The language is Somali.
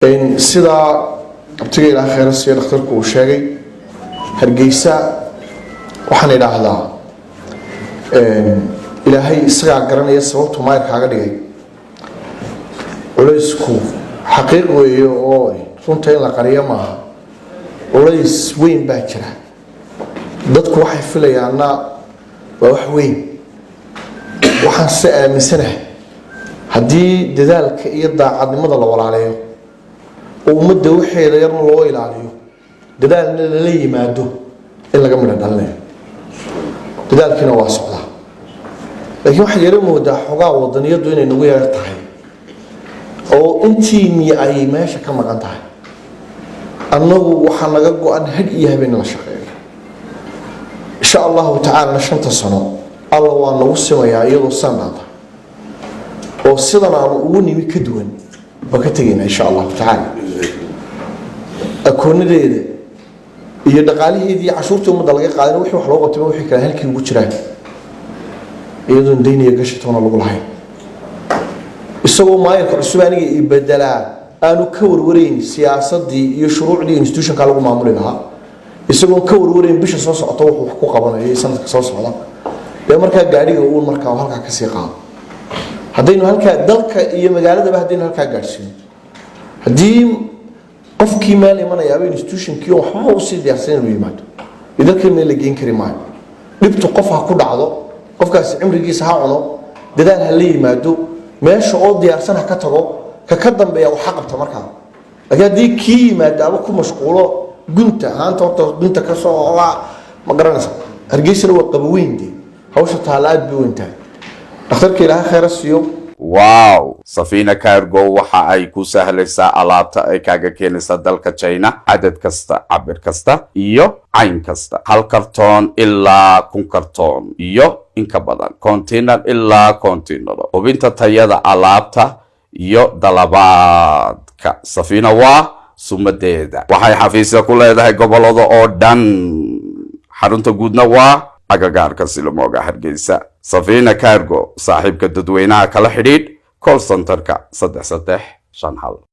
إن سيدا أبتغي إلى خير السيد أختركم وشاقي هرقيسا وحن إلى هذا إلهي إسرع قرانيا سببتو ما يركا قدقي وليسكو حقيق ويوي runta in la qariyo maaha walays weyn baa jira dadku waxay filayaana waa wax weyn waxaan si aaminsanahay haddii dadaalka iyo daacadnimada la walaaleeyo oo ummadda waxeeda yar loo ilaaliyo dadaalna la yimaado in laga midho dhalinayo dadaalkiina waa socdaa laakiin waxaa yara moodaa xogaa wadaniyadu inay nagu yar tahay oo intii ay meesha ka maqan tahay annagu waxaa naga go-an had iyo habeen la shaqeeyo insha allahu tacaala 5 sano alla waa nagu simayaa iyadoo sanada oo sidan aan ugu nimi ka duwan ba ka tagayna insha allahu tacaala akoonideeda iyo dhaqaalaheedii cashuurtii umada laga qaaday wixii wax loo qabtay wixii kale halkii ugu jiraan iyadoo deyniga gashatoona lagu lahayn isagoo maayirka cusub aniga i bedelaa aanu ka warwareyn siyaasadii iyo shuruucdii institutionka lagu maamuli lahaa isagoo ka warwareyn bisha soo socota wuxuu wax ku qabanayo sanadka soo socda ee markaa gaariga uu markaa halka ka sii qaado hadaynu halka dalka iyo magaalada hadaynu halka gaarsiino hadii qofkii meel imanaya institutionkii waxba uu si diyaarsan inuu yimaado idalka meel la geyn kari maayo dhibtu qof ha ku dhacdo qofkaas cimrigiisa ha cuno dadaal ha la yimaado meesha oo diyaarsan ka tago ka dambeeya waxa qabta markaa laakiin hadii kii yimaado ku mashquulo gunta haanta gunta ka soo ma garanaysa hargeysana waa qaboweyntii hawsha taalaad bi weyntahay dhakhtarka ilaahay khayr siiyo wow Safina Cargo waxa ay ku sahlaysaa alaabta ay kaaga keenaysa dalka China cadad kasta cabir kasta iyo cayn kasta hal kartoon ilaa 1 kartoon iyo in ka badan container ilaa container hubinta tayada alaabta iyo dalabaadka Safina waa sumadeeda waxay xafiisyo ku leedahay gobolada oo dhan xarunta guudna waa agagaarka Silmooga Hargeysa Safina Cargo saaxiibka dadweynaha kala xidhiidh call centerka 3351